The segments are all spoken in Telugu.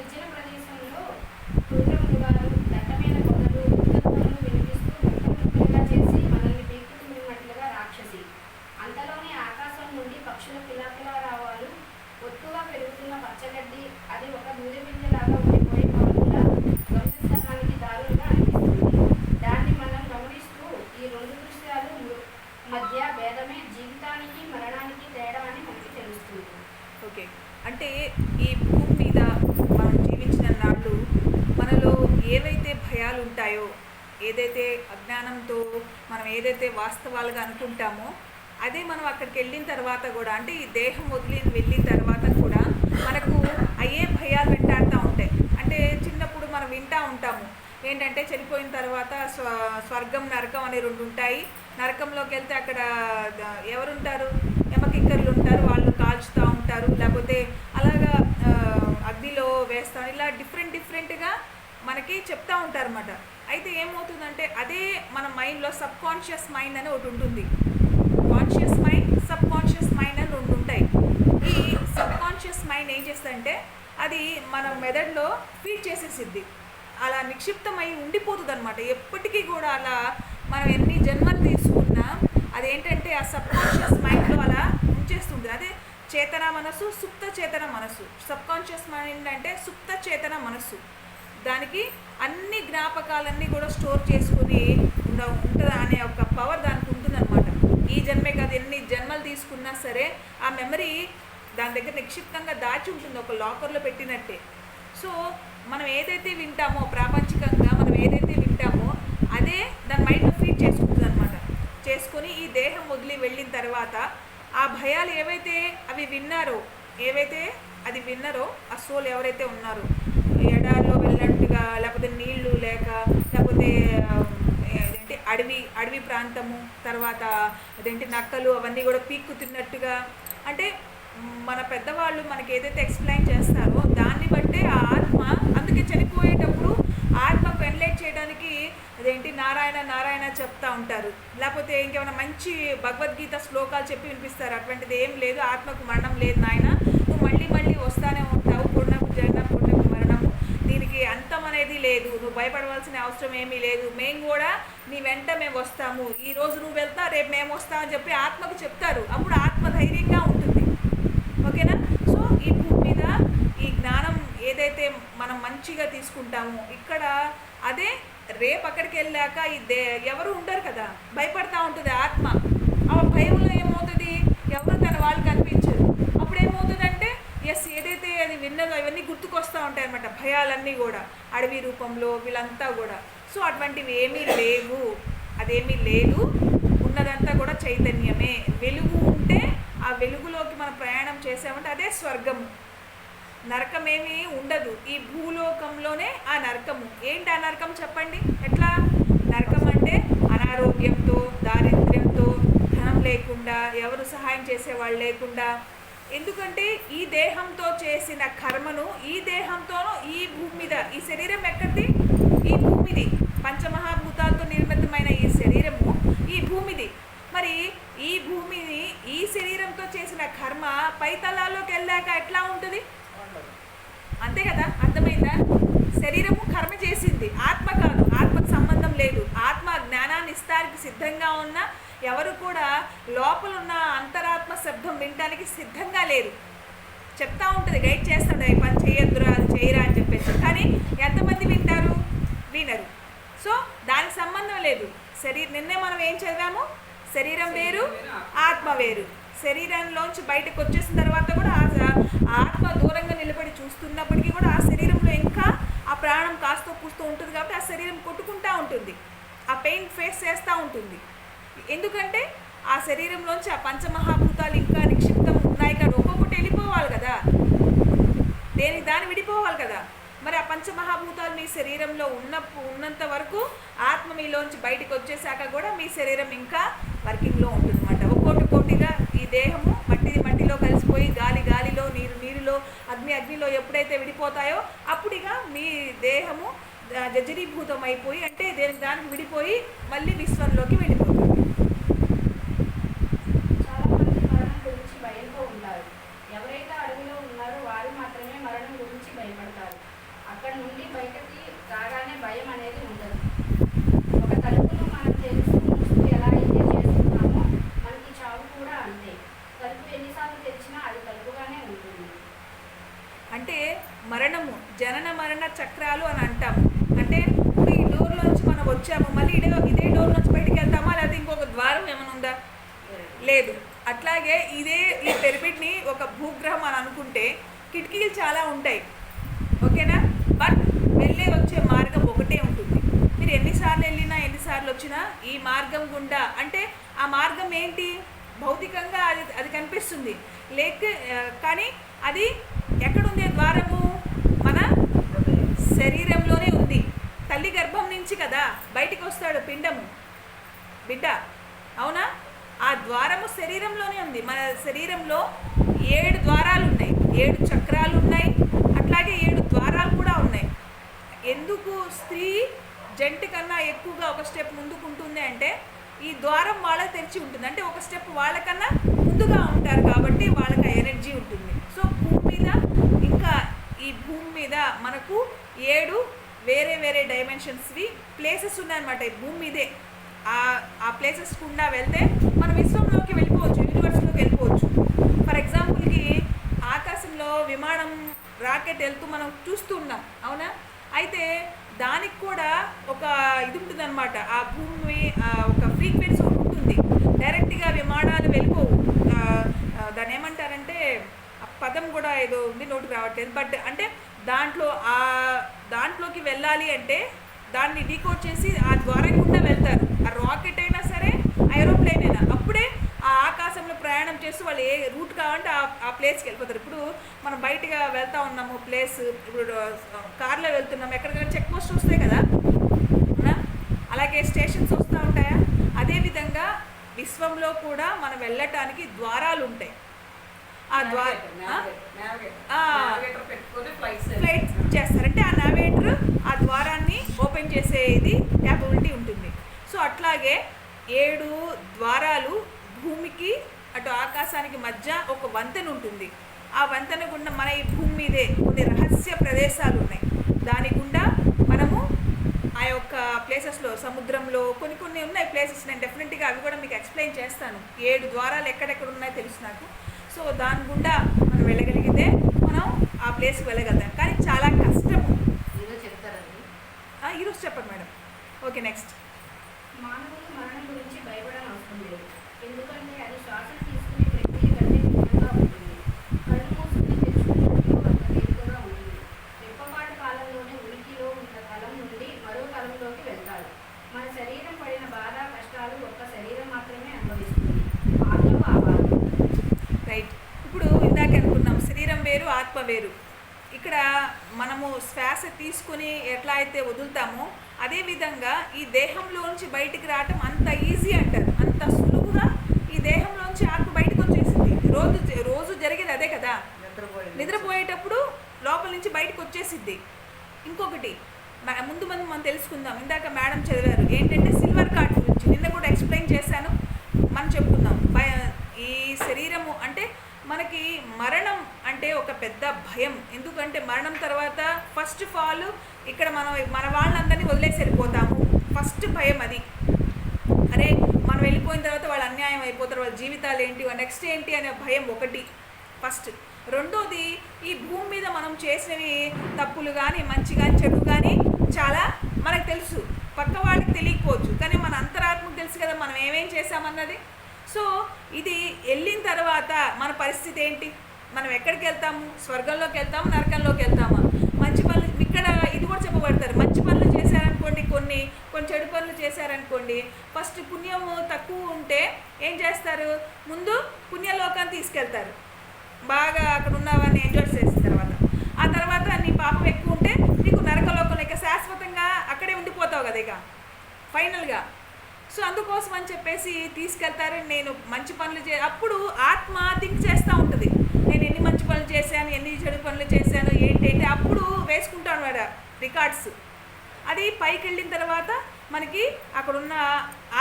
నిర్జన ప్రదేశంలో క్రూర మృగాలు, దట్టమైన పొదలు, యుద్ధధ్వనులు వినిపిస్తూ ముక్కలు ముక్కలుగా చేసి మనల్ని పీక్కుతున్నట్లుగా రాక్షసి. అంతలోనే ఆకాశం నుండి పక్షుల కిలకిలారావాలు, ఒత్తుగా పెరుగుతున్న పచ్చగడ్డి, అది ఒక దూదిపింజలాగా ఉండిపోయే పాములా గమ్యస్థానానికి దారులుగా అనిపిస్తుంది. దాన్ని మనం గమనిస్తూ ఈ రెండు దృశ్యాలు మధ్య భేదమే జీవితానికి మరణానికి తేడా అని మనకి తెలుస్తుంది. ఓకే, అంటే ఈ భూమి మీద మనం జీవించిన నాళ్ళు మనలో ఏవైతే భయాలు ఉంటాయో, ఏదైతే అజ్ఞానంతో మనం ఏదైతే వాస్తవాలుగా అనుకుంటామో అదే మనం అక్కడికి వెళ్ళిన తర్వాత కూడా, అంటే ఈ దేహం వదిలి వెళ్ళిన తర్వాత కూడా మనకు అయ్యే భయాలు వెంటాడుతూ ఉంటాయి. అంటే చిన్నప్పుడు మనం వింటూ ఉంటాము ఏంటంటే చనిపోయిన తర్వాత స్వర్గం నరకం అనే రెండు ఉంటాయి. నరకంలోకి వెళ్తే అక్కడ ఎవరుంటారు, యమకింకరులు ఉంటారు, వాళ్ళు కాల్చుతూ ఉంటారు, లేకపోతే అలాగా అగ్నిలో వేస్తాం, ఇలా డిఫరెంట్గా మనకి చెప్తూ ఉంటారు అన్నమాట. అయితే ఏమవుతుందంటే అదే మన మైండ్లో సబ్ కాన్షియస్ మైండ్ అని ఒకటి ఉంటుంది. Conscious mind, sub conscious mind అని రెండు ఉంటాయి. ఈ సబ్ కాన్షియస్ మైండ్ ఏం చేస్తుందంటే అది మన మెదడులో ఫీడ్ చేసేసిద్ది, అలా నిక్షిప్తమై ఉండిపోతుంది అనమాట. ఎప్పటికీ కూడా అలా మనం ఎన్ని జన్మలు తీసుకున్నా అదేంటంటే ఆ సబ్ కాన్షియస్ మైండ్లో అలా ఉంచేస్తుంది. అదే చేతన మనసు, సుప్త చేతన మనసు. సబ్ కాన్షియస్ మైండ్ అంటే సుప్త చేతన మనసు. దానికి అన్ని జ్ఞాపకాలన్నీ కూడా స్టోర్ చేసుకుని ఉంటుంది అనే ఒక పవర్ దానికి ఉంటుందన్నమాట. ఈ జన్మే కాదు, ఎన్ని జన్మలు తీసుకున్నా సరే ఆ మెమరీ దాని దగ్గర నిక్షిప్తంగా దాచి ఉంటుంది, ఒక లాకర్లో పెట్టినట్టే. సో మనం ఏదైతే వింటామో ప్రాపంచికంగా, మనం ఏదైతే వింటామో అదే దాని మైండ్లో ఫీడ్ చేసుకుంటుంది అనమాట. చేసుకొని ఈ దేహం వదిలి వెళ్ళిన తర్వాత ఆ భయాలు ఏవైతే అవి విన్నారో, ఏవైతే అది విన్నారో ఆ సోల్ ఎవరైతే ఉన్నారో, ఎడారిలో వెళ్ళినట్టుగా, లేకపోతే నీళ్లు లేక, లేకపోతే అదేంటి అడవి ప్రాంతము, తర్వాత అదేంటి నక్కలు అవన్నీ కూడా పీక్కు తిన్నట్టుగా, అంటే మన పెద్దవాళ్ళు మనకి ఏదైతే ఎక్స్ప్లెయిన్ చేస్తారో దాన్ని బట్టే ఆ ఆత్మ, అందుకే చనిపోయేటప్పుడు ఆత్మకు ఎన్లైట్ చేయడానికి అదేంటి నారాయణ నారాయణ చెప్తా ఉంటారు, లేకపోతే ఇంకేమైనా మంచి భగవద్గీత శ్లోకాలు చెప్పి వినిపిస్తారు. అటువంటిది ఏం లేదు, ఆత్మకు మరణం లేదు నాయన, నువ్వు మళ్ళీ మళ్ళీ వస్తానే ఉంటావు, పూర్ణకు జన్మ పూర్ణకు మరణము, దీనికి అంతం అనేది లేదు, నువ్వు భయపడవలసిన అవసరం ఏమీ లేదు, మేము కూడా నీ వెంట మేము వస్తాము, ఈరోజు నువ్వు వెళ్తా రేపు మేము వస్తామని చెప్పి ఆత్మకు చెప్తారు. అప్పుడు ఆత్మ ధైర్యంగా ఉంటుంది. ఓకేనా? సో ఈ భూమి మీద ఈ జ్ఞానం ఏదైతే మనం మంచిగా తీసుకుంటామో ఇక్కడ అదే రేపు అక్కడికి వెళ్ళాక ఎవరు ఉండరు కదా, భయపడతా ఉంటుంది ఆత్మ. ఆ భయంలో ఏమవుతుంది, ఎవరు తన వాళ్ళు కనిపించరు. అప్పుడు ఏమవుతుందంటే ఏదైతే అది విన్నదో ఇవన్నీ గుర్తుకొస్తూ ఉంటాయి అన్నమాట, భయాలన్నీ కూడా అడవి రూపంలో వీళ్ళంతా కూడా. సో అటువంటివి ఏమీ లేవు, అదేమీ లేదు, ఉన్నదంతా కూడా చైతన్యమే. వెలుగు ఉంటే ఆ వెలుగులోకి మనం ప్రయాణం చేసామంటే అదే స్వర్గము. నరకమేమీ ఉండదు, ఈ భూలోకంలోనే ఆ నరకము. ఏంటి ఆ నరకం చెప్పండి ఎట్లా? నరకం అంటే అనారోగ్యంతో, దారిద్ర్యంతో, ధనం లేకుండా, ఎవరు సహాయం చేసేవాళ్ళు లేకుండా. ఎందుకంటే ఈ దేహంతో చేసిన కర్మను, ఈ దేహంతోనూ ఈ భూమి మీద, ఈ శరీరం ఎక్కడిది? ఈ భూమిది. పంచమహాభూతాలతో నిర్మితమైన ఈ శరీరము ఈ భూమిది. మరి ఈ భూమిని, ఈ శరీరంతో చేసిన కర్మ పైతలాల్లోకి వెళ్ళాక ఎట్లా ఉంటుంది? అంతే కదా, అర్థమైందా? శరీరము కర్మ చేసింది, ఆత్మ కాదు, ఆత్మకు సంబంధం లేదు. ఆత్మ జ్ఞానాన్ని ఇస్తానికి సిద్ధంగా ఉన్న ఎవరు కూడా లోపల ఉన్న అంతరాత్మ శబ్దం వినటానికి సిద్ధంగా లేరు. చెప్తా ఉంటుంది, గైడ్ చేస్తాడు, ఈ పని చేయొద్దురా, అది చేయరా అని చెప్పేసి. కానీ ఎంతమంది వింటారు? వినరు. సో దానికి సంబంధం లేదు. నిన్నే మనం ఏం చదివాము? శరీరం వేరు, ఆత్మ వేరు. శరీరంలోంచి బయటకు వచ్చేసిన తర్వాత కూడా ఆత్మ దూరంగా నిలబడి చూస్తున్నప్పటికీ కూడా ఆ శరీరంలో ఇంకా ఆ ప్రాణం కాస్త కూస్తూ ఉంటుంది. కాబట్టి ఆ శరీరం కొట్టుకుంటూ ఉంటుంది, ఆ పెయిన్ ఫేస్ చేస్తూ ఉంటుంది. ఎందుకంటే ఆ శరీరంలోంచి ఆ పంచమహాభూతాలు ఇంకా నిక్షిప్తం ఉన్నాయి కదా, ఒక్కొక్కటి వెళ్ళిపోవాలి కదా, దేనికి దాన్ని విడిపోవాలి కదా. మరి ఆ పంచమహాభూతాలు మీ శరీరంలో ఉన్నంత వరకు ఆత్మ మీలోంచి బయటకు వచ్చేసాక కూడా మీ శరీరం ఇంకా వర్కింగ్లో ఉంటుంది అన్నమాట. ఒక్కోటిగా ఈ దేహము మట్టిలో కలిసిపోయి, గాలిలో, నీరులో, అగ్నిలో ఎప్పుడైతే విడిపోతాయో అప్పుడుగా మీ దేహము జర్జరీభూతం అయిపోయి, అంటే దానికి విడిపోయి మళ్ళీ విశ్వంలోకి వెళ్ళిపోతుంది. చాలా మంది మరణం గురించి భయంతో ఉంటారు. ఎవరైతే అడవిలో ఉన్నారో వారు మాత్రమే మరణం గురించి భయపడతారు. అక్కడ నుండి బయటకి రాగానే భయం అనేది ఉండదు. ఒక తలుపును మనం తెలుసు మూస్తూ ఎలా అయితే చేస్తున్నామో మనకి చావు కూడా అంతే. తలుపు ఎన్నిసార్లు తెరిచినా అది తలుపుగానే ఉంటుంది. అంటే మరణము జనన మరణ చక్రాలు అని అంటాము. అంటే ఇప్పుడు ఈ డోర్లోంచి మనం వచ్చాము, మళ్ళీ ఇదే డోర్లోంచి బయటికి వెళ్తామా, లేకపోతే ఇంకొక ద్వారం ఏమైనా ఉందా? లేదు. అట్లాగే ఈ పిరమిడ్ని ఒక భూగ్రహం అని అనుకుంటే కిటికీలు చాలా ఉంటాయి, ఓకేనా? బట్ వెళ్ళే వచ్చే మార్గం ఒకటే ఉంటుంది. మీరు ఎన్నిసార్లు వెళ్ళినా ఎన్నిసార్లు వచ్చినా ఈ మార్గం గుండా, అంటే ఆ మార్గం ఏంటి? భౌతికంగా అది కనిపిస్తుంది కానీ అది ఎక్కడుంది ద్వారము? మన శరీరంలోనే ఉంది. తల్లి గర్భం నుంచి కదా బయటికి వస్తాడు పిండము బిడ్డ, అవునా? ఆ ద్వారము శరీరంలోనే ఉంది. మన శరీరంలో 7 ద్వారాలు ఉన్నాయి, 7 చక్రాలు ఉన్నాయి, అట్లాగే 7 ద్వారాలు కూడా ఉన్నాయి. ఎందుకు స్త్రీ జంట కన్నా ఎక్కువగా ఒక స్టెప్ ముందుకుంటుంది అంటే ఈ ద్వారం వాళ్ళకి తెరిచి ఉంటుంది. అంటే ఒక స్టెప్ వాళ్ళకన్నా ముందుగా ఉంటారు కాబట్టి వాళ్ళకి ఎనర్జీ ఉంటుంది. సో ఈ భూమి మీద మనకు 7 వేరే వేరే డైమెన్షన్స్వి ప్లేసెస్ ఉన్నాయన్నమాట. ఈ భూమి మీదే ఆ ప్లేసెస్ గుండా వెళ్తే మనం విశ్వంలోకి వెళ్ళిపోవచ్చు, యూనివర్స్లోకి వెళ్ళిపోవచ్చు. ఫర్ ఎగ్జాంపుల్కి ఆకాశంలో విమానం రాకెట్ వెళ్తూ మనం చూస్తూ ఉన్నాం, అవునా? అయితే దానికి కూడా ఒక ఇది ఉంటుందన్నమాట. ఆ భూమి ఒక ఫ్రీక్వెన్సీ ఉంటుంది. డైరెక్ట్గా విమానాలు వెళ్ళిపోవు. దాన్ని ఏమంటారంటే పదం కూడా ఏదో ఉంది, నోటికి రావట్లేదు. బట్ అంటే దాంట్లోకి వెళ్ళాలి అంటే దాన్ని డీకోడ్ చేసి ఆ ద్వారం గుండా వెళ్తారు. ఆ రాకెట్ అయినా సరే, ఏరోప్లేన్ అయినా. అప్పుడే ఆ ఆకాశంలో ప్రయాణం చేస్తూ వాళ్ళు ఏ రూట్ కావాలంటే ఆ ప్లేస్కి వెళ్ళిపోతారు. ఇప్పుడు మనం బయటగా వెళ్తూ ఉన్నాము ప్లేస్, ఇప్పుడు కార్లో వెళ్తున్నాము, ఎక్కడికైనా చెక్ పోస్ట్ వస్తాయి కదా, అలాగే స్టేషన్స్ వస్తూ ఉంటాయా? అదేవిధంగా విశ్వంలో కూడా మనం వెళ్ళటానికి ద్వారాలు ఉంటాయి. ఆ ఫ్లైట్ చేస్తారంటే ఆ నావిగేటర్ ఆ ద్వారాన్ని ఓపెన్ చేసేది క్యాపబిలిటీ ఉంటుంది. సో అట్లాగే 7 ద్వారాలు భూమికి అటు ఆకాశానికి మధ్య ఒక వంతెన ఉంటుంది. ఆ వంతెన గుండా మన ఈ భూమి మీదే కొన్ని రహస్య ప్రదేశాలు ఉన్నాయి. దాని గుండా మనము ఆ యొక్క ప్లేసెస్లో, సముద్రంలో కొన్ని ఉన్నాయి ప్లేసెస్. నేను డెఫినెట్గా అవి కూడా మీకు ఎక్స్ప్లెయిన్ చేస్తాను. 7 ద్వారాలు ఎక్కడెక్కడ ఉన్నాయో తెలుసు నాకు. సో దాని గుండా మనం వెళ్ళగలిగితే మనం ఆ ప్లేస్కి వెళ్ళగలుగుతాం. కానీ చాలా కష్టము. ఈరోజు చెప్పండి మేడం. Okay, next. మానవులు మరణం గురించి భయపడని అవసరం లేదు. ఎందుకంటే అది శ్వాసను తీసుకునే ప్రక్రియ కంటే భిన్నంగా ఉంటుంది. కళ్ళు మూసుకుని తెచ్చుకున్నట్లు అంత తేలికగా ఉంటుంది. రెప్పపాటు కాలంలోనే ఉనికిలో ఉన్న తలం నుండి మరో తలంలోకి వెళ్తాడు. మన శరీరం పడిన బాధ కష్టాలు ఒక్క శరీరం మాత్రమే అనుభవిస్తుంది. ఆత్మకు ఆ బాధ. రైట్. ఇప్పుడు ఇందాక అనుకున్నాం శరీరం వేరు, ఆత్మ వేరు. ఇక్కడ మనము శ్వాస తీసుకుని ఎట్లా అయితే వదులుతామో అదేవిధంగా ఈ దేహంలోంచి బయటికి రావటం అంత ఈజీ అంటారు. అంత సులువుగా ఈ దేహంలోంచి ఆత్మ బయటకు వచ్చేసింది. రోజు జరిగేది అదే కదా. నిద్రపోయేటప్పుడు లోపల నుంచి బయటకు వచ్చేసిద్ది. ఇంకొకటి ముందు మనం తెలుసుకుందాం. ఇందాక మేడం చదివారు ఏంటంటే సిల్వర్ కార్డ్ గురించి. నిన్న కూడా ఎక్స్ప్లెయిన్ చేశాను. మనం చెప్పుకుందాం. ఈ శరీరము అంటే మనకి మరణం అంటే ఒక పెద్ద భయం. ఎందుకంటే మరణం తర్వాత ఫస్ట్ ఆఫ్ ఆల్ ఇక్కడ మన వాళ్ళందరినీ వదిలేసి వెళ్ళిపోతాము. ఫస్ట్ భయం అది. అరే మనం వెళ్ళిపోయిన తర్వాత వాళ్ళు అన్యాయం అయిపోతారు, వాళ్ళ జీవితాలు ఏంటి, నెక్స్ట్ ఏంటి అనే భయం ఒకటి ఫస్ట్. రెండోది ఈ భూమి మీద మనం చేసినవి తప్పులు కానీ మంచి కానీ చెడు కానీ చాలా మనకు తెలుసు. పక్క వాళ్ళకి తెలియకపోవచ్చు, కానీ మన అంతరాత్మకు తెలుసు కదా మనం ఏమేం చేసామన్నది. సో ఇది వెళ్ళిన తర్వాత మన పరిస్థితి ఏంటి? మనం ఎక్కడికి వెళ్తాము? స్వర్గంలోకి వెళ్తాము, నరకంలోకి వెళ్తామా? మంచి పనులు ఇక్కడ ఇది కూడా చెప్పబడతారు. మంచి పనులు చేశారనుకోండి, కొన్ని చెడు పనులు చేశారనుకోండి, ఫస్ట్ పుణ్యము తక్కువ ఉంటే ఏం చేస్తారు? ముందు పుణ్యలోకాన్ని తీసుకెళ్తారు. బాగా అక్కడ ఉన్నవన్నీ ఎంజాయ్ చేసిన తర్వాత, ఆ తర్వాత నీ పాపం ఎక్కువ ఉంటే నీకు నరకలోకంలో ఇక శాశ్వతంగా అక్కడే ఉండిపోతావు కదా ఇక ఫైనల్గా. సో అందుకోసం అని చెప్పేసి తీసుకెళ్తారు. నేను మంచి పనులు అప్పుడు ఆత్మ థింక్ చేస్తూ ఉంటుంది, నేను ఎన్ని మంచి పనులు చేశాను, ఎన్ని చెడు పనులు చేశాను, ఏంటంటే అప్పుడు వేసుకుంటాను వాడ రికార్డ్స్. అది పైకి వెళ్ళిన తర్వాత మనకి అక్కడున్న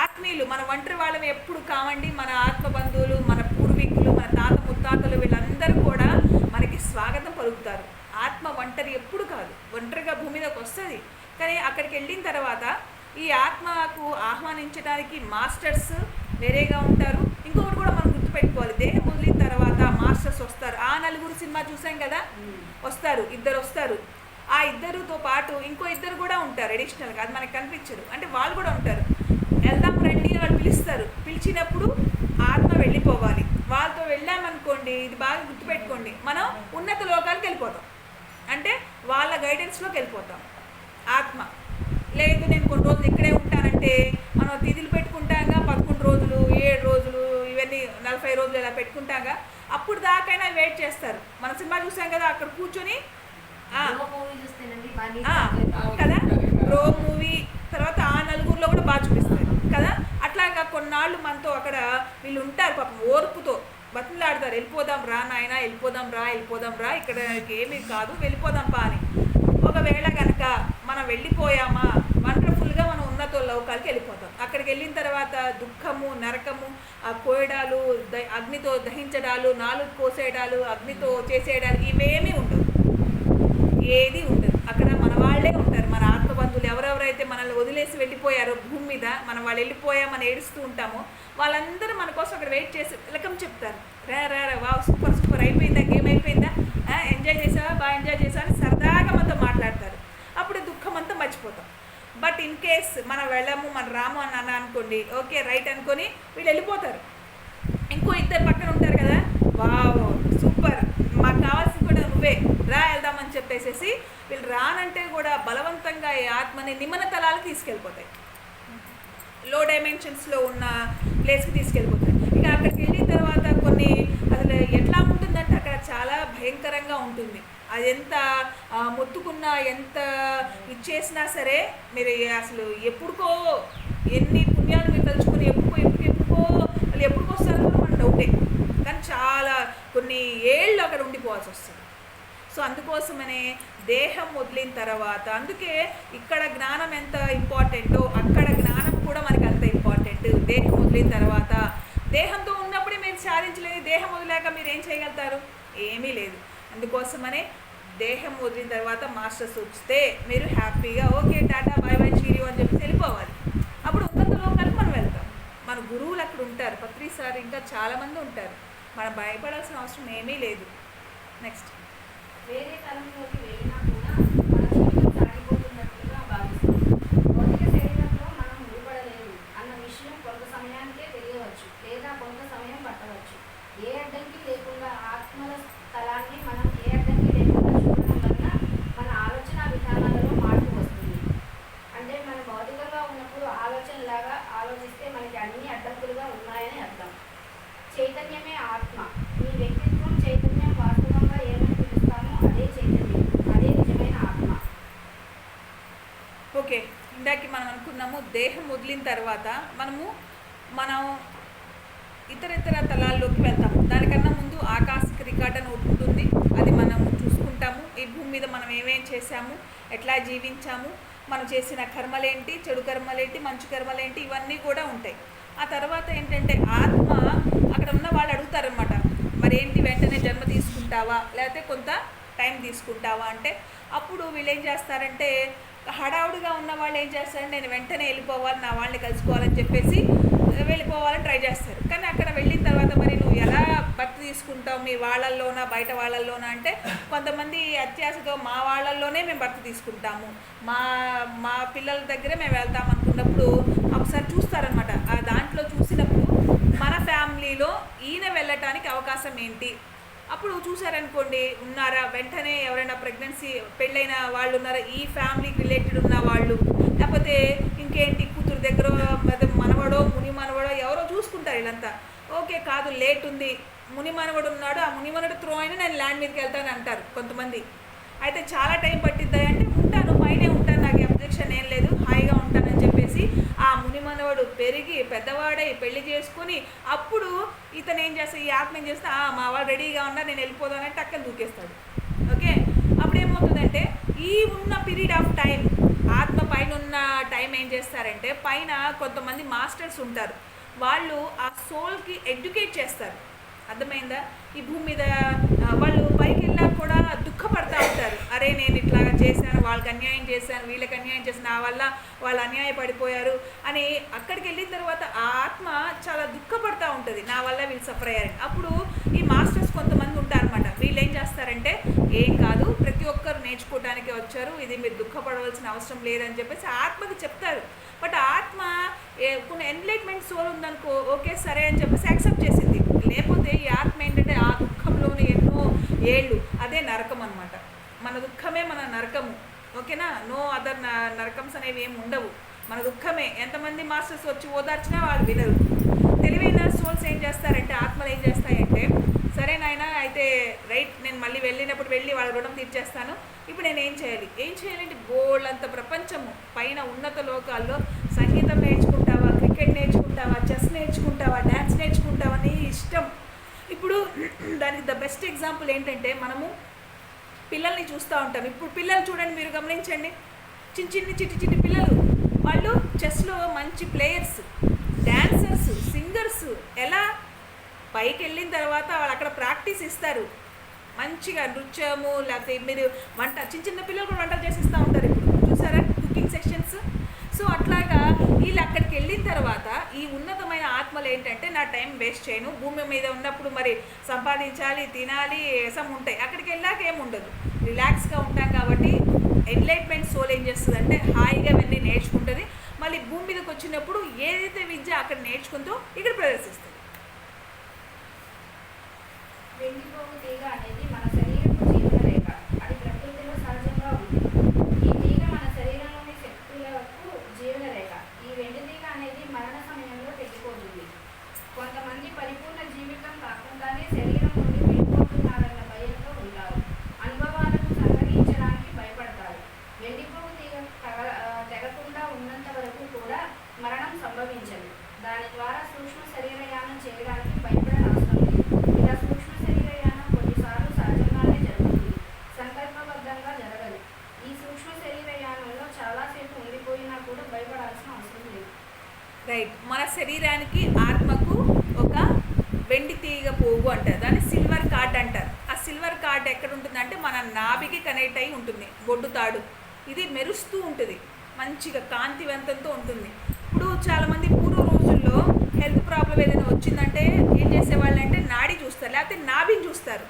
ఆత్మీయులు, మన ఒంటరి వాళ్ళని ఎప్పుడు కావండి, మన ఆత్మ బంధువులు, మన పూర్వీకులు, మన తాత ముత్తాతలు వీళ్ళందరూ కూడా మనకి స్వాగతం పలుకుతారు. ఆత్మ ఒంటరి ఎప్పుడు కాదు, ఒంటరిగా భూమి మీదకి వస్తుంది. కానీ అక్కడికి వెళ్ళిన తర్వాత ఈ ఆత్మకు ఆహ్వానించడానికి మాస్టర్స్ వేరేగా ఉంటారు. ఇంకొకటి కూడా మనం గుర్తుపెట్టుకోవాలి, దేహం వదిలిన తర్వాత మాస్టర్స్ వస్తారు. ఆ నలుగురు సినిమా చూసాం కదా, వస్తారు, ఇద్దరు వస్తారు. ఆ ఇద్దరుతో పాటు ఇంకో ఇద్దరు కూడా ఉంటారు అడిషనల్గా, అది మనకు కనిపించరు, అంటే వాళ్ళు కూడా ఉంటారు. వెళ్దాం రండి వాళ్ళు పిలుస్తారు, పిలిచినప్పుడు ఆత్మ వెళ్ళిపోవాలి. వాళ్ళతో వెళ్ళామనుకోండి, ఇది బాగా గుర్తుపెట్టుకోండి, మనం ఉన్నత లోకాలకు వెళ్ళిపోతాం, అంటే వాళ్ళ గైడెన్స్లోకి వెళ్ళిపోతాం. ఆత్మ లేదు నేను కొన్ని రోజులు ఇక్కడే ఉంటానంటే మనం తిథులు పెట్టుకుంటాగా, 11 రోజులు, 7 రోజులు, ఇవన్నీ 40 రోజులు ఇలా పెట్టుకుంటాగా, అప్పుడు దాకైనా వెయిట్ చేస్తారు. మన సినిమా చూసాం కదా, అక్కడ కూర్చొని కదా, బ్రో మూవీ తర్వాత ఆ నలుగురిలో కూడా బాగా చూపిస్తారు కదా. అట్లాగా కొన్నాళ్ళు మనతో అక్కడ వీళ్ళు ఉంటారు, పాపం ఓర్పుతో బతులాడతారు, వెళ్ళిపోదాం రా నాయన, వెళ్ళిపోదాం రా, ఇక్కడ ఏమీ కాదు, వెళ్ళిపోదాం పా అని. ఒకవేళ కనుక మనం వెళ్ళిపోయామా, వండర్ఫుల్గా మనం ఉన్నత లోకాలకి వెళ్ళిపోతాం. అక్కడికి వెళ్ళిన తర్వాత దుఃఖము, నరకము, ఆ కోయడాలు, అగ్నితో దహించడాలు, నాలుగు కోసేయడాలు, అగ్నితో చేసేయడాలు, ఇవేమీ ఉండవు, ఏది ఉండదు. అక్కడ మన వాళ్ళే ఉంటారు, మన ఆత్మబంధువులు ఎవరెవరైతే మనల్ని వదిలేసి వెళ్ళిపోయారో భూమి మీద, మనం వాళ్ళు వెళ్ళిపోయామని ఏడుస్తూ ఉంటామో వాళ్ళందరూ మన కోసం అక్కడ వెయిట్ చేసి వెల్కమ్ చెప్తారు. రా వా సూపర్ అయిపోయిందా, గేమ్ అయిపోయిందా, ఎంజాయ్ చేసావా, బాగా ఎంజాయ్ చేసావా అని సరదాగా మనతో మాట్లాడతారు. అప్పుడు దుఃఖం అంతా మర్చిపోతాం. బట్ ఇన్ కేస్ మనం వెళ్ళము, మన రాము అని అన్న అనుకోండి, ఓకే రైట్ అనుకొని వీళ్ళు వెళ్ళిపోతారు. ఇంకో ఇద్దరు పక్కన ఉంటారు కదా, వావ్ సూపర్, మాకు కావాల్సింది కూడా నువ్వే రా వెళ్దామని చెప్పేసేసి వీళ్ళు రానంటే కూడా బలవంతంగా ఈ ఆత్మని నిమ్మన తలాలకు తీసుకెళ్ళిపోతాయి, లో డైమెన్షన్స్లో ఉన్న ప్లేస్కి తీసుకెళ్ళిపోతాయి. ఇక అక్కడికి వెళ్ళిన తర్వాత కొన్ని అసలు ఎట్లా ఉంటుందంటే అక్కడ చాలా భయంకరంగా ఉంటుంది. అది ఎంత మొత్తుకున్నా, ఎంత ఇచ్చేసినా సరే మీరు అసలు ఎప్పుడుకో ఎన్ని పుణ్యాలు మీరు తలుచుకుని ఎప్పుడుకో వాళ్ళు ఎప్పుడుకో వస్తారో మన డౌటే, కానీ చాలా కొన్ని ఏళ్ళు అక్కడ ఉండిపోవాల్సి వస్తుంది. సో అందుకోసమనే దేహం వదిలిన తర్వాత, అందుకే ఇక్కడ జ్ఞానం ఎంత ఇంపార్టెంటో అక్కడ జ్ఞానం కూడా మనకి అంత ఇంపార్టెంట్. దేహం వదిలిన తర్వాత, దేహంతో ఉన్నప్పుడే మీరు సాధించలేదు, దేహం వదిలేక మీరు ఏం చేయగలుగుతారు, ఏమీ లేదు. అందుకోసమనే దేహం వదిలిన తర్వాత మాస్టర్స్ వస్తే మీరు హ్యాపీగా okay tata bye by cheerio అని చెప్పి వెళ్ళిపోవాలి. అప్పుడు ఉన్నత లోకాలకు మనం వెళ్తాం. మన గురువులు అక్కడ ఉంటారు, పత్రి సార్ ఇంకా చాలామంది ఉంటారు, మనం భయపడాల్సిన అవసరం ఏమీ లేదు. నెక్స్ట్, వేరే తలంలోకి వెళ్ళినా కూడా మన జీవితం సాగిపోతున్నట్లుగా భావిస్తాం. భౌతిక శరీరంలో మనం ముడిపడలేము అన్న విషయం కొంత సమయానికే తెలియవచ్చు, లేదా కొంత సమయం పట్టవచ్చు. ఏ అడ్డంకి లేకుండా ఆత్మల స్థలాన్ని మనం ఏ అడ్డంకి లేకుండా చూడడం వల్ల మన ఆలోచన విధానాలలో మార్పు వస్తుంది. అంటే మన భౌతికంగా ఉన్నప్పుడు ఆలోచనలాగా ఆలోచిస్తే మనకి అన్ని అడ్డంకులుగా ఉన్నాయని అర్థం. చైతన్యమే ఆత్మ. ఈ వ్యక్తిత్వం చైతన్యం వాస్తవంగా ఏమని పిలుస్తామో అదే చైతన్యం, అదే నిజమైన ఆత్మ. ఓకే, ఇందాక మనం అనుకున్నాము దేహం వదిలిన తర్వాత మనం ఇతర తలాల్లోకి వెళ్తాము. దానికన్నా ముందు ఆకాశిక రికార్డ్ అని ఉంటుంది, అది మనం చూసుకుంటాము. ఈ భూమి మీద మనం ఏమేం చేశాము, ఎట్లా జీవించాము, మనం చేసిన కర్మలేంటి, చెడు కర్మలేంటి, మంచి కర్మలేంటి, ఇవన్నీ కూడా ఉంటాయి. ఆ తర్వాత ఏంటంటే ఆత్మ, అక్కడ ఉన్న వాళ్ళు అడుగుతారనమాట, మరేంటి వెంటనే జన్మ తీసుకుంటావా లేకపోతే కొంత టైం తీసుకుంటావా అంటే, అప్పుడు వీళ్ళు ఏం చేస్తారంటే, హడావుడిగా ఉన్న వాళ్ళు ఏం చేస్తారంటే నేను వెంటనే వెళ్ళిపోవాలి, నా వాళ్ళని కలుసుకోవాలని చెప్పేసి వెళ్ళిపోవాలని ట్రై చేస్తారు. కానీ అక్కడ వెళ్ళిన తర్వాత మరి నువ్వు ఎలా భర్త తీసుకుంటావు, మీ వాళ్ళల్లోనా బయట వాళ్ళల్లోనా అంటే, కొంతమంది అత్యాశతో మా వాళ్ళల్లోనే మేము భర్త తీసుకుంటాము, మా పిల్లల దగ్గరే మేము వెళ్తాం అనుకున్నప్పుడు ఒకసారి చూస్తారనమాట. ఆ దాంట్లో చూసినప్పుడు మన ఫ్యామిలీలో ఈయన వెళ్ళటానికి అవకాశం ఏంటి, అప్పుడు చూసారనుకోండి, ఉన్నారా వెంటనే ఎవరైనా ప్రెగ్నెన్సీ పెళ్ళైన వాళ్ళు ఉన్నారా, ఈ ఫ్యామిలీకి రిలేటెడ్ ఉన్న వాళ్ళు, లేకపోతే ఇంకేంటి కూతురు దగ్గర మనవడో ముని మనవడో ఎవరో చూసుకుంటారు వీళ్ళంతా. ఓకే కాదు లేట్ ఉంది, ముని మనవడు ఉన్నాడు, ఆ ముని మనవడు త్రో అయినా నేను ల్యాండ్ మీదకి వెళ్తాను అంటారు కొంతమంది. అయితే చాలా టైం పట్టిద్దా అంటే, ఉంటాను పైనే ఉంటాను, నాకు అబ్జెక్షన్ ఏం లేదు, హాయిగా ఉంటానని చెప్పేసి ఆ ముని మనవడు పెరిగి పెద్దవాడై పెళ్లి చేసుకుని అప్పుడు ఇతను ఏం చేస్తా, ఈ ఆత్మ ఏం చేస్తా, మా వాళ్ళు రెడీగా ఉన్నా నేను వెళ్ళిపోదానంటే అక్కడ దూకేస్తాడు. ఓకే, అప్పుడు ఏమవుతుందంటే ఈ ఉన్న పీరియడ్ ఆఫ్ టైం, ఆత్మ పైన ఉన్న టైం ఏం చేస్తారంటే, పైన కొంతమంది మాస్టర్స్ ఉంటారు, వాళ్ళు ఆ సోల్కి ఎడ్యుకేట్ చేస్తారు. అర్థమైందా? ఈ భూమి మీద వాళ్ళు పైకి వెళ్ళా కూడా దుఃఖపడతా ఉంటారు, అరే అన్యాయం చేశాను, వీళ్ళకి అన్యాయం చేశాను, నా వల్ల వాళ్ళు అన్యాయపడిపోయారు అని అక్కడికి వెళ్ళిన తర్వాత ఆ ఆత్మ చాలా దుఃఖపడతా ఉంటుంది, నా వల్ల వీళ్ళు సఫర్ అయ్యారని. అప్పుడు ఈ మాస్టర్స్ కొంతమంది ఉంటారనమాట, వీళ్ళు ఏం చేస్తారంటే ఏం కాదు, ప్రతి ఒక్కరు నేర్చుకోవడానికి వచ్చారు, ఇది మీరు దుఃఖపడవలసిన అవసరం లేదని చెప్పేసి ఆత్మకి చెప్తారు. బట్ ఆత్మ కొన్ని ఎన్లైట్మెంట్ సోల్ ఉందనుకో, ఓకే సరే అని చెప్పేసి యాక్సెప్ట్ చేసింది. లేకపోతే ఈ ఆత్మ ఏంటంటే ఆ దుఃఖంలోనే ఎన్నో ఏళ్ళు, అదే నరకం అనమాట. మన దుఃఖమే మన నరకము, ఓకేనా. నో అదర్ నరకమ్స్ అనేవి ఏమి ఉండవు, మన దుఃఖమే. ఎంతమంది మాస్టర్స్ వచ్చి ఓదార్చినా వాళ్ళు వినరు. తెలివైన సోల్స్ ఏం చేస్తారంటే, ఆత్మలు ఏం చేస్తాయంటే, సరే నాయన అయితే రైట్, నేను మళ్ళీ వెళ్ళినప్పుడు వెళ్ళి వాళ్ళ రుణం తీర్చేస్తాను, ఇప్పుడు నేను ఏం చేయాలంటే గోళ్ళంత ప్రపంచము పైన ఉన్నత లోకాల్లో సంగీతం నేర్చుకుంటావా, క్రికెట్ నేర్చుకుంటావా, చెస్ నేర్చుకుంటావా, డ్యాన్స్ నేర్చుకుంటావా, నీ ఇష్టం. ఇప్పుడు దానికి ద బెస్ట్ ఎగ్జాంపుల్ ఏంటంటే, మనము పిల్లల్ని చూస్తూ ఉంటాం. ఇప్పుడు పిల్లలు చూడండి, మీరు గమనించండి, చిట్టి పిల్లలు, వాళ్ళు చెస్లో మంచి ప్లేయర్స్, డాన్సర్స్, సింగర్స్. ఎలా పైకి వెళ్ళిన తర్వాత వాళ్ళు అక్కడ ప్రాక్టీస్ ఇస్తారు, మంచిగా నృత్యము, లేకపోతే మీరు వంట, చిన్న పిల్లలు కూడా వంటలు చేసిస్తూ ఉంటారు ఇప్పుడు చూసారా, కుకింగ్ సెక్షన్స్. సో అట్లాగా వీళ్ళు అక్కడికి వెళ్ళిన తర్వాత ఈ ఉన్నతమైన ఆత్మలు ఏంటంటే, నా టైం వేస్ట్ చేయను, భూమి మీద ఉన్నప్పుడు మరి సంపాదించాలి, తినాలి, ఏసం ఉంటాయి, అక్కడికి వెళ్ళాక ఏముండదు, రిలాక్స్గా ఉంటాం. కాబట్టి ఎన్లైట్మెంట్ సోల్ ఏం చేస్తుందంటే హాయిగా ఇవన్నీ నేర్చుకుంటుంది, మళ్ళీ భూమి మీదకి వచ్చినప్పుడు ఏదైతే విద్య అక్కడ నేర్చుకుందో ఇక్కడ ప్రదర్శిస్తుంది. వెండిపోగు తీగ అనేది మన శరీరపు జీవన రేఖ, అది ప్రకృతిలో సహజంగా ఉంది. ఈ తీగ మన శరీరంలోని శక్తులకు జీవన రేఖ. ఈ వెండి తీగ అనేది మరణ సమయంలో తెగిపోతుంది. కొంతమంది పరిపూర్ణ జీవితం కాకుండానే శరీరం నుండి వెళ్ళిపోతున్నారన్న భయంతో ఉంటారు, అనుభవాలను సంగ్రహించడానికి భయపడతారు. వెండిపోగు తీగ తెగకుండా ఉన్నంత వరకు కూడా మరణం సంభవించదు. దాని ద్వారా సూక్ష్మ శరీరయానం చేయడానికి భయపడని అవసరం లేదు. ఇలా సూక్ష్మ శరీరయానం కొన్నిసార్లు సహజంగానే జరుగుతుంది, సంకల్పబద్ధంగా జరగదు. ఈ సూక్ష్మ శరీరయానంలో చాలాసేపు ఉండిపోయినా కూడా భయపడాల్సిన అవసరం లేదు. రైట్, మన శరీరానికి ఆత్మకు ఒక వెండి తీగ పోగు అంటారు, దాన్ని సిల్వర్ కార్డ్ అంటారు. ఆ సిల్వర్ కార్డ్ ఎక్కడ ఉంటుందంటే మన నాభికి కనెక్ట్ అయి ఉంటుంది, బొడ్డు తాడు. ఇది మెరుస్తూ ఉంటుంది, మంచిగా కాంతివంతంతో ఉంటుంది. ఇప్పుడు చాలామంది పూర్వ రోజుల్లో హెల్త్ ప్రాబ్లం ఏదైనా వచ్చిందంటే ఏం చేసేవాళ్ళు అంటే నాడి చూస్తారు, లేకపోతే నాభిని చూస్తారు,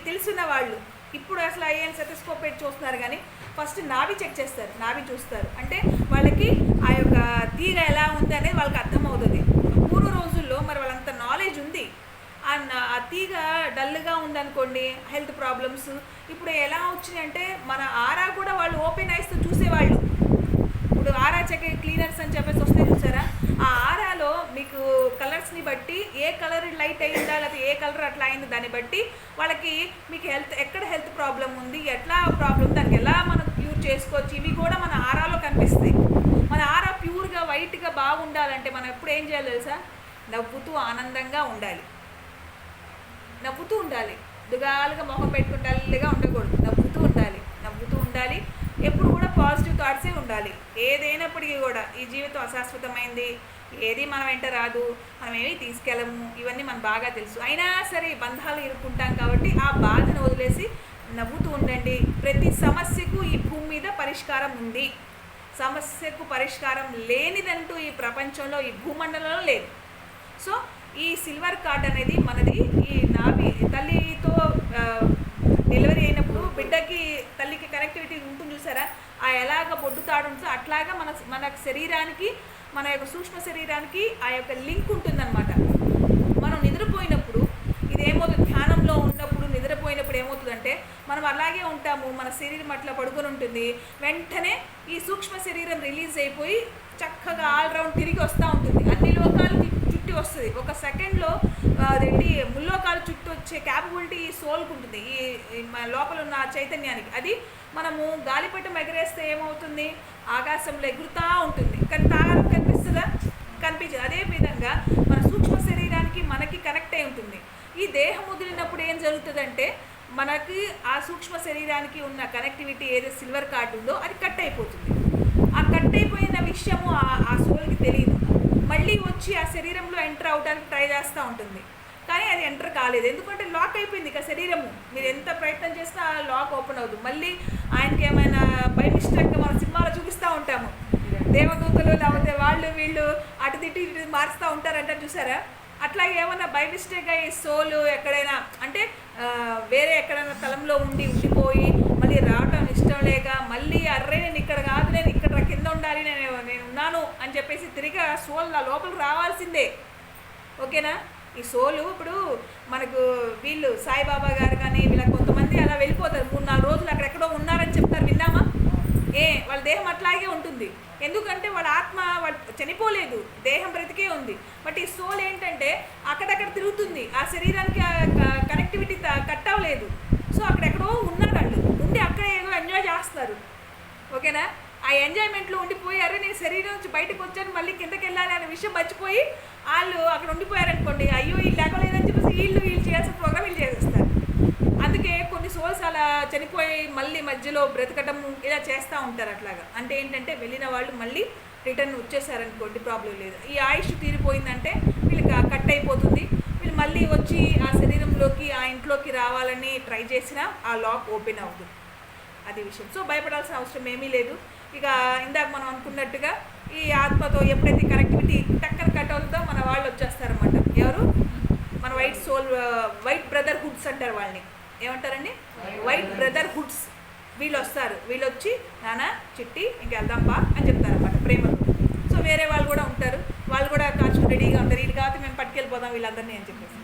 తెలుసున్న వాళ్ళు. ఇప్పుడు అసలు ఐఎన్ సెటస్కోప్ పెట్టి చూస్తున్నారు, కానీ ఫస్ట్ నాభి చెక్ చేస్తారు, నాభి చూస్తారు. అంటే వాళ్ళకి ఆ యొక్క తీగ ఎలా ఉంది అనేది వాళ్ళకి అర్థమవుతుంది. పూర్వ రోజుల్లో మరి వాళ్ళంత నాలెడ్జ్ ఉంది. ఆ తీగ డల్గా ఉందనుకోండి, హెల్త్ ప్రాబ్లమ్స్. ఇప్పుడు ఎలా వచ్చినాయంటే మన ఆరా కూడా వాళ్ళు ఓపెన్ ఐస్తో చూసేవాళ్ళు. ఇప్పుడు ఆరా చెక్ క్లీనర్స్ అని చెప్పేసి వస్తే చూసారా, ఆ ఆరాలో మీకు కలర్స్ని బట్టి ఏ కలర్ లైట్ అయిందా, లేకపోతే ఏ కలర్ అట్లా అయింది, దాన్ని బట్టి వాళ్ళకి మీకు ఎక్కడ హెల్త్ ప్రాబ్లం ఉంది, ఎట్లా ప్రాబ్లం, దానికి ఎలా మనం క్యూర్ చేసుకోవచ్చు, ఇవి కూడా మన ఆరాలో కనిపిస్తాయి. మన ఆరా ప్యూర్గా వైట్గా బాగుండాలంటే మనం ఎప్పుడు ఏం చేయాలి తెలుసా, నవ్వుతూ ఆనందంగా ఉండాలి, నవ్వుతూ ఉండాలి. దుగాలుగా మొహం పెట్టుకుంటే అల్లిగా ఉండకూడదు, నవ్వుతూ ఉండాలి. ఎప్పుడు కూడా పాజిటివ్ థాట్సే ఉండాలి. ఏదైనప్పటికీ కూడా ఈ జీవితం అశాశ్వతమైంది, ఏది మనం వెంట రాదు, మనం ఏమీ తీసుకెళ్ళము, ఇవన్నీ మనకు బాగా తెలుసు. అయినా సరే బంధాలు ఇరుక్కుంటాం కాబట్టి ఆ బాధను వదిలేసి నవ్వుతూ ఉండండి. ప్రతి సమస్యకు ఈ భూమి మీద పరిష్కారం ఉంది, సమస్యకు పరిష్కారం లేనిదంటూ ఈ ప్రపంచంలో, ఈ భూమండలంలో లేదు. సో ఈ సిల్వర్ కార్డ్ అనేది మనది. ఈ నాభి తల్లితో డెలివరీ అయినప్పుడు బిడ్డకి తల్లికి కనెక్టివిటీ ఉంటుంది చూసారా, ఆ ఎలాగ బొడ్డు తాడు ఉంటుందో అట్లాగా మన శరీరానికి, మన యొక్క సూక్ష్మ శరీరానికి ఆ యొక్క లింక్ ఉంటుందన్నమాట. మనం నిద్రపోయినప్పుడు ఇదేమవుతుంది, ధ్యానంలో ఉన్నప్పుడు నిద్రపోయినప్పుడు ఏమవుతుందంటే మనం అలాగే ఉంటాము, మన శరీరం అట్లా పడుకొని ఉంటుంది. వెంటనే ఈ సూక్ష్మ శరీరం రిలీజ్ అయిపోయి చక్కగా ఆల్రౌండ్ తిరిగి వస్తూ ఉంటుంది, అన్ని లోకాలకి చుట్టి వస్తుంది. ఒక సెకండ్లో అదేంటి ముల్లోకాలు చుట్టూ వచ్చే క్యాపబిలిటీ ఈ సోల్కి ఉంటుంది, ఈ లోపల ఉన్న చైతన్యానికి. అది మనము గాలిపటం ఎగరేస్తే ఏమవుతుంది, ఆకాశంలో ఎగురుతూ ఉంటుంది, కానీ తారం కనిపిస్తుందా, కనిపించదు. అదేవిధంగా మన సూక్ష్మ శరీరానికి మనకి కనెక్ట్ అయి ఉంటుంది. ఈ దేహం వదిలినప్పుడు ఏం జరుగుతుందంటే మనకి ఆ సూక్ష్మ శరీరానికి ఉన్న కనెక్టివిటీ ఏదైతే సిల్వర్ కార్డు ఉందో అది కట్ అయిపోతుంది. ఆ కట్ అయిపోయిన విషయము ఆ సోల్కి తెలియదు, మళ్ళీ వచ్చి ఆ శరీరంలో ఎంటర్ అవడానికి ట్రై చేస్తూ ఉంటుంది. కానీ అది ఎంటర్ కాలేదు. ఎందుకంటే లాక్ అయిపోయింది ఇక శరీరము. మీరు ఎంత ప్రయత్నం చేసినా ఆ లాక్ ఓపెన్ అవుతుంది. మళ్ళీ ఆయనకి ఏమైనా బై మిస్టేక్గా మనం సినిమాలో చూపిస్తూ ఉంటాము, దేవదూతలు లేకపోతే వాళ్ళు వీళ్ళు అటు ఇటు మారుస్తూ ఉంటారంటే చూసారా, అట్లాగే ఏమన్నా బై మిస్టేక్గా ఈ సోలు ఎక్కడైనా అంటే వేరే ఎక్కడైనా తలంలో ఉండిపోయి మళ్ళీ రావటం ఇష్టం లేక మళ్ళీ అర్రే నేను ఇక్కడ కాదు, నేను ఇక్కడ కింద ఉండాలి, నేను ఉన్నాను అని చెప్పేసి తిరిగి ఆ సోల్ నా లోపలికి రావాల్సిందే. ఓకేనా? ఈ సోలు ఇప్పుడు మనకు వీళ్ళు సాయిబాబా గారు కానీ వీళ్ళ కొంతమంది అలా వెళ్ళిపోతారు, 3-4 రోజులు అక్కడెక్కడో ఉన్నారని చెప్తారు, విన్నామా? వాళ్ళ దేహం అట్లాగే ఉంటుంది. ఎందుకంటే వాళ్ళ ఆత్మ వాళ్ళు చనిపోలేదు, దేహం బ్రతికే ఉంది. బట్ ఈ సోల్ ఏంటంటే అక్కడక్కడ తిరుగుతుంది, ఆ శరీరానికి కనెక్టివిటీ కట్ అవ్వలేదు. సో అక్కడెక్కడో ఉన్నారు, వాళ్ళు ఉండి అక్కడే ఏదో ఎంజాయ్ చేస్తారు. ఓకేనా? ఆ ఎంజాయ్మెంట్లో ఉండిపోయి అరే నేను శరీరం నుంచి బయటకు వచ్చాను మళ్ళీ కిందకి వెళ్ళాలి అనే విషయం మర్చిపోయి వాళ్ళు అక్కడ ఉండిపోయారనుకోండి, అయ్యో వీళ్ళు లేకలేదని చెప్పేసి వీళ్ళు చేయాల్సిన ప్రోగ్రామ్ వీళ్ళు చేసేస్తారు. అందుకే కొన్ని సోల్స్ అలా చనిపోయి మళ్ళీ మధ్యలో బ్రతకడం ఇలా చేస్తూ ఉంటారు. అట్లాగా అంటే ఏంటంటే వెళ్ళిన వాళ్ళు మళ్ళీ రిటర్న్ వచ్చేసారనుకోండి ప్రాబ్లం లేదు. ఈ ఆయుష్ తీరిపోయిందంటే వీళ్ళకి కట్ అయిపోతుంది. వీళ్ళు మళ్ళీ వచ్చి ఆ శరీరంలోకి ఆ ఇంట్లోకి రావాలని ట్రై చేసినా ఆ లాక్ ఓపెన్ అవుతుంది. అది విషయం. సో భయపడాల్సిన అవసరం ఏమీ లేదు. ఇక ఇందాక మనం అనుకున్నట్టుగా ఈ ఆత్మతో ఎప్పుడైతే కనెక్టివిటీ టక్కన కట్ అవుతుందో మన వాళ్ళు వచ్చేస్తారన్నమాట. ఎవరు? మన వైట్ బ్రదర్హుడ్స్ అంటారు వాళ్ళని. ఏమంటారండి? White brotherhoods. వీళ్ళు వస్తారు, వీళ్ళు వచ్చి నాన్న చిట్టి ఇంకెళ్దాం బా అని చెప్తారన్నమాట ప్రేమతో. సో వేరే వాళ్ళు కూడా ఉంటారు, వాళ్ళు కూడా కాచుకు రెడీగా ఉంటారు, వీళ్ళు కాబట్టి మేము పట్టుకెళ్ళిపోదాం వీళ్ళందరినీ అని చెప్పేసి.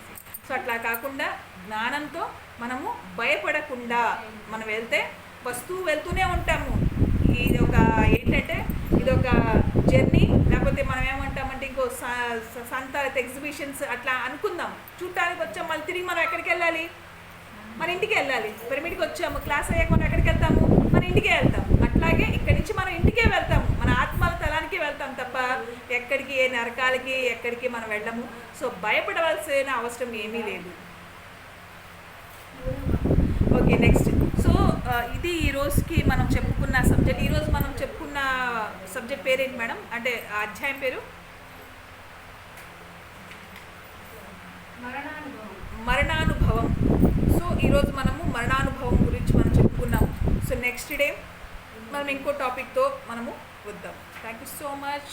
సో అట్లా కాకుండా జ్ఞానంతో మనము భయపడకుండా మనం వెళ్తే వెళ్తూనే ఉంటాము. ఇది ఒక ఏంటంటే ఇది ఒక జర్నీ, లేకపోతే మనం ఏమంటామంటే ఇంకో సంత ఎగ్జిబిషన్స్ అట్లా అనుకుందాం. చూడటానికి వచ్చాం, మళ్ళీ తిరిగి మనం ఎక్కడికి వెళ్ళాలి? మన ఇంటికి వెళ్ళాలి. పిరమిడ్కి వచ్చాము, క్లాస్ అయ్యాక మనం ఎక్కడికి వెళ్తాము? మన ఇంటికే వెళ్తాం. అట్లాగే ఇక్కడి నుంచి మనం ఇంటికే వెళ్తాము, మన ఆత్మల తలానికి వెళ్తాం తప్ప ఎక్కడికి ఏ నరకాలకి ఎక్కడికి మనం వెళ్ళము. సో భయపడవలసిన అవసరం ఏమీ లేదు. Okay, next. సో ఇది ఈ రోజుకి మనం చెప్పుకున్న సబ్జెక్ట్. ఈరోజు మనం చెప్పుకున్న సబ్జెక్ట్ పేరేంటి మేడం? అంటే అధ్యాయం పేరు మరణానుభవం. సో ఈరోజు మనము మరణానుభవం గురించి మనం చెప్పుకున్నాము. సో నెక్స్ట్ డే మనం ఇంకో టాపిక్తో మనము వద్దాం. Thank you so much.